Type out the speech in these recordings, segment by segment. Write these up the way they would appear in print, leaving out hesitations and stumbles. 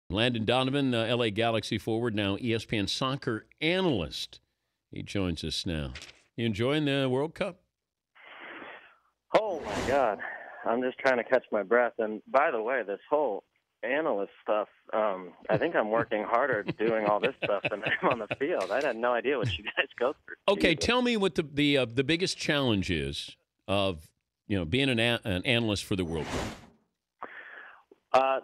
Landon Donovan, LA Galaxy forward, now ESPN soccer analyst. He joins us now. You enjoying the World Cup? Oh, my God. I'm just trying to catch my breath. And by the way, this whole analyst stuff, I think I'm working harder doing all this stuff than I'm on the field. I had no idea what you guys go through. Okay, tell me what the biggest challenge is of being an analyst for the World Cup.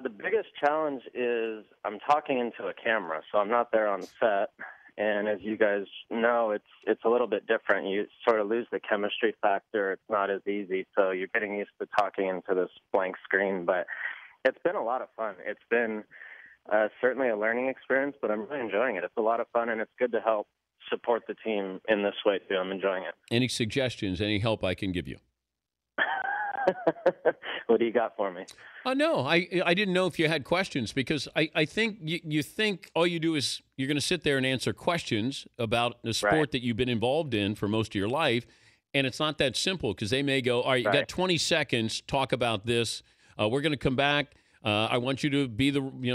The biggest challenge is I'm talking into a camera, so I'm not there on set. And as you guys know, it's a little bit different. You sort of lose the chemistry factor. It's not as easy, so you're getting used to talking into this blank screen. But it's been a lot of fun. It's been certainly a learning experience, but I'm really enjoying it. It's a lot of fun, and it's good to help support the team in this way, too. I'm enjoying it. Any suggestions, any help I can give you? What do you got for me? No, I didn't know if you had questions because I think you think all you do is you're going to sit there and answer questions about the sport that you've been involved in for most of your life, and it's not that simple because they may go, all right, you got 20 seconds, talk about this. We're going to come back. I want you to be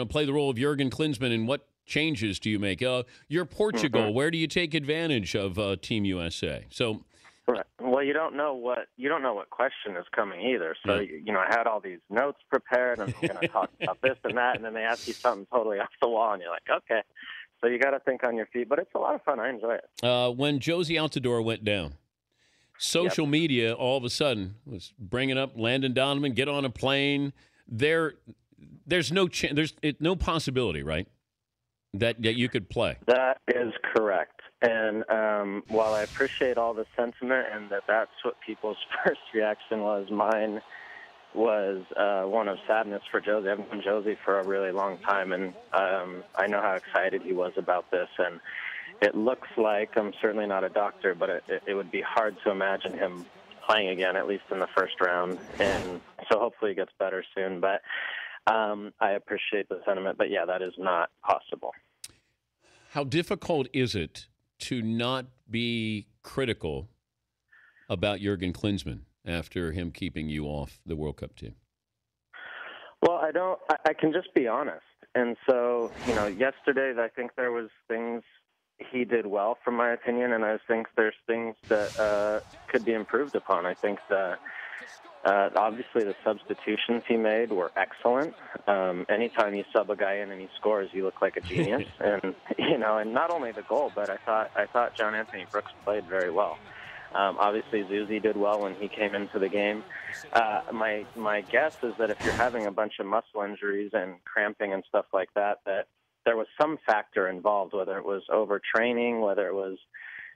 play the role of Jurgen Klinsmann, and what changes do you make? You're Portugal. Mm-hmm. Where do you take advantage of Team USA? So. Right. Well, you don't know what question is coming either. So I had all these notes prepared, and I'm going to talk about this and that, and then they ask you something totally off the wall, and you're like, okay. So you got to think on your feet, but it's a lot of fun. I enjoy it. When Josie Altidore went down, social media all of a sudden was bringing up Landon Donovan, get on a plane. There's no there's no possibility, right, that you could play. That is correct. And while I appreciate all the sentiment and that's what people's first reaction was, mine was one of sadness for Josie. I've known Josie for a really long time, and I know how excited he was about this. And it looks like, I'm certainly not a doctor, but it would be hard to imagine him playing again, at least in the first round. And so hopefully he gets better soon. But I appreciate the sentiment. But, yeah, that is not possible. How difficult is it to not be critical about Jurgen Klinsmann after him keeping you off the World Cup team? Well, I can just be honest. And so, yesterday I think there was things he did well, from my opinion, and I think there's things that could be improved upon. I think that obviously the substitutions he made were excellent. Anytime you sub a guy in and he scores, you look like a genius. And and not only the goal, but I thought John Anthony Brooks played very well. Obviously Zuzi did well when he came into the game. My guess is that if you're having a bunch of muscle injuries and cramping and stuff like that there was some factor involved, whether it was overtraining, whether it was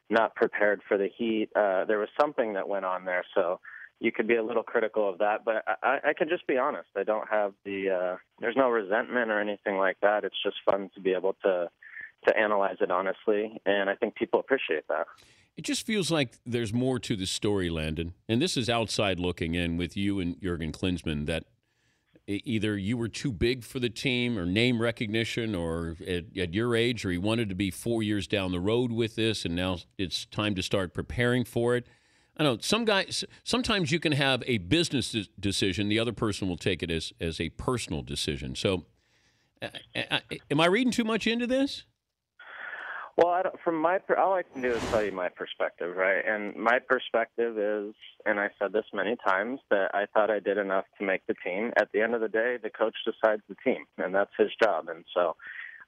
not prepared for the heat. There was something that went on there. So you could be a little critical of that, but I can just be honest. I don't have there's no resentment or anything like that. It's just fun to be able to analyze it honestly, and I think people appreciate that. It just feels like there's more to the story, Landon, and this is outside looking in with you and Jurgen Klinsmann, that either you were too big for the team or name recognition or at your age, or he wanted to be 4 years down the road with this, and now it's time to start preparing for it. I know some guys, sometimes you can have a business decision. The other person will take it as a personal decision. So am I reading too much into this? Well, all I can do is tell you my perspective, right? And my perspective is, and I said this many times, that I thought I did enough to make the team. At the end of the day, the coach decides the team, and that's his job. And so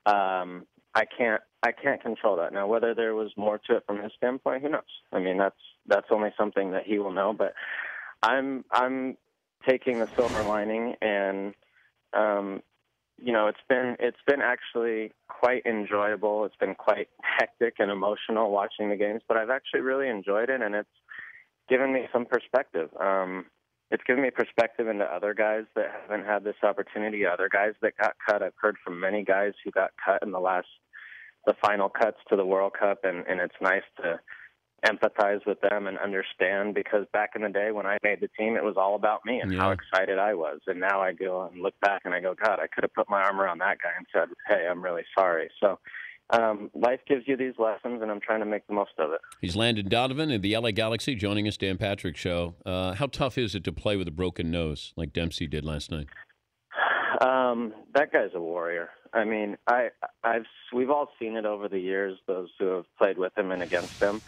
I can't control that. Now, whether there was more to it from his standpoint, who knows? I mean, that's only something that he will know. But I'm taking the silver lining, and it's been actually quite enjoyable. It's been quite hectic and emotional watching the games, but I've actually really enjoyed it, and it's given me some perspective. It's given me perspective into other guys that haven't had this opportunity, other guys that got cut. I've heard from many guys who got cut in the final cuts to the World Cup, and it's nice to empathize with them and understand, because back in the day when I made the team, it was all about me and how excited I was. And now I go and look back and I go, God, I could have put my arm around that guy and said, hey, I'm really sorry. So life gives you these lessons, and I'm trying to make the most of it. He's Landon Donovan in the LA Galaxy, joining us, Dan Patrick Show. How tough is it to play with a broken nose like Dempsey did last night? That guy's a warrior. I mean, we've all seen it over the years, those who have played with him and against him.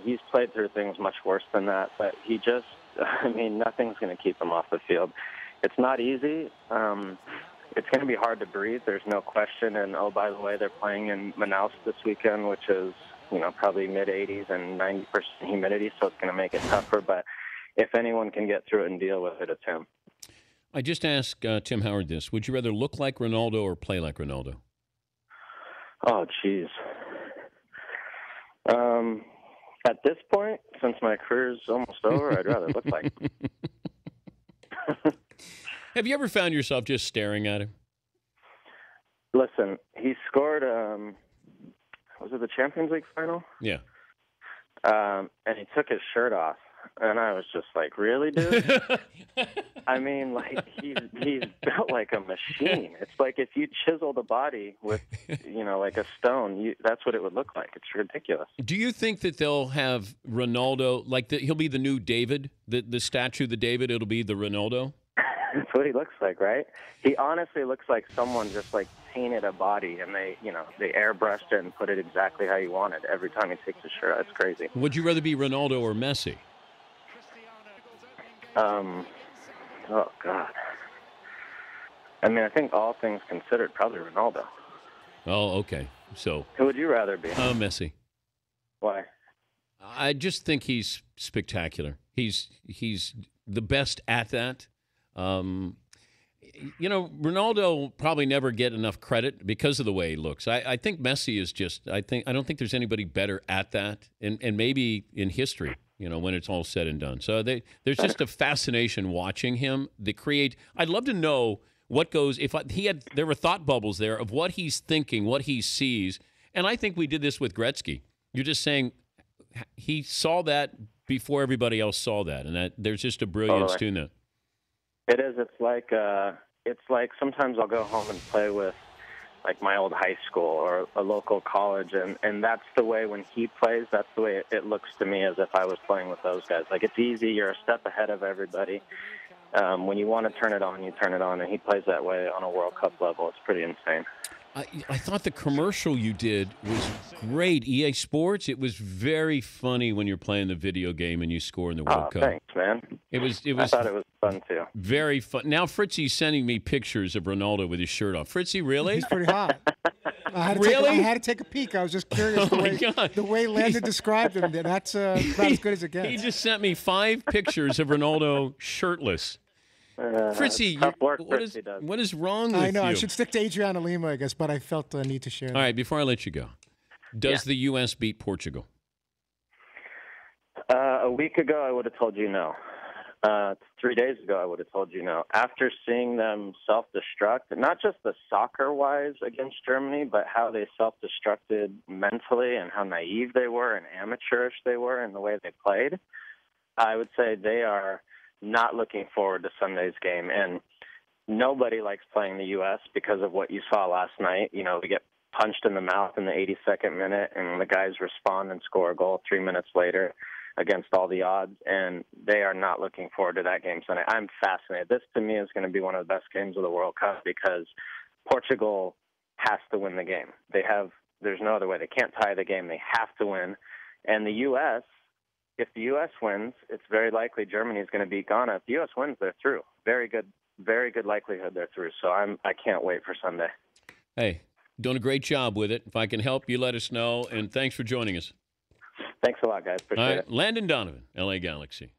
He's played through things much worse than that, but nothing's going to keep him off the field. It's not easy. It's going to be hard to breathe. There's no question. And, oh, by the way, they're playing in Manaus this weekend, which is, probably mid-80s and 90% humidity, so it's going to make it tougher. But if anyone can get through it and deal with it, it's him. I just asked Tim Howard this. Would you rather look like Ronaldo or play like Ronaldo? Oh, geez. At this point, since my career's almost over, I'd rather look like him. Have you ever found yourself just staring at him? Listen, he scored, was it the Champions League final? Yeah. And he took his shirt off. And I was just like, really, dude? I mean, like, he's built like a machine. It's like if you chiseled a body with, like a stone, that's what it would look like. It's ridiculous. Do you think that they'll have Ronaldo, he'll be the new David, the statue, the David, it'll be the Ronaldo? That's what he looks like, right? He honestly looks like someone just, painted a body, and they airbrushed it and put it exactly how you wanted every time he takes his shirt. That's crazy. Would you rather be Ronaldo or Messi? Oh, God. I mean, I think all things considered, probably Ronaldo. Oh, okay. So who would you rather be? Messi. Why? I just think he's spectacular. He's the best at that. Ronaldo probably never get enough credit because of the way he looks. I think Messi is I don't think there's anybody better at that, and maybe in history. When it's all said and done. So there's just a fascination watching him. I'd love to know what goes, there were thought bubbles there of what he's thinking, what he sees. And I think we did this with Gretzky. You're just saying he saw that before everybody else saw that. And that there's just a brilliance to that. It is. It's like sometimes I'll go home and play with my old high school or a local college, and that's the way when he plays, that's the way it looks to me as if I was playing with those guys. It's easy, you're a step ahead of everybody. When you want to turn it on, you turn it on, and he plays that way on a World Cup level. It's pretty insane. I thought the commercial you did was great. EA Sports, it was very funny when you're playing the video game and you score in the World Cup. Thanks, man. It was. I thought it was fun, too. Very fun. Now, Fritzy's sending me pictures of Ronaldo with his shirt off. Fritzy, really? He's pretty hot. I had to take a peek. I was just curious the way Landon described him. That's about as good as it gets. He just sent me 5 pictures of Ronaldo shirtless. Fritzy, what is wrong with you? I know. I should stick to Adriana Lima, I guess, but I felt the need to share that. All right, before I let you go, does the U.S. beat Portugal? A week ago, I would have told you no. 3 days ago, I would have told you no. After seeing them self-destruct, not just the soccer-wise against Germany, but how they self-destructed mentally and how naive they were and amateurish they were in the way they played, I would say they are not looking forward to Sunday's game. And nobody likes playing the U.S. because of what you saw last night. We get punched in the mouth in the 82nd minute, and the guys respond and score a goal 3 minutes later against all the odds, and they are not looking forward to that game Sunday. I'm fascinated. This, to me, is going to be one of the best games of the World Cup because Portugal has to win the game. There's no other way. They can't tie the game. They have to win. And the U.S., if the U.S. wins, it's very likely Germany is going to beat Ghana. If the U.S. wins, they're through. Very good likelihood they're through. So I can't wait for Sunday. Hey, doing a great job with it. If I can help, you let us know. And thanks for joining us. Thanks a lot, guys. Appreciate it. Landon Donovan, LA Galaxy.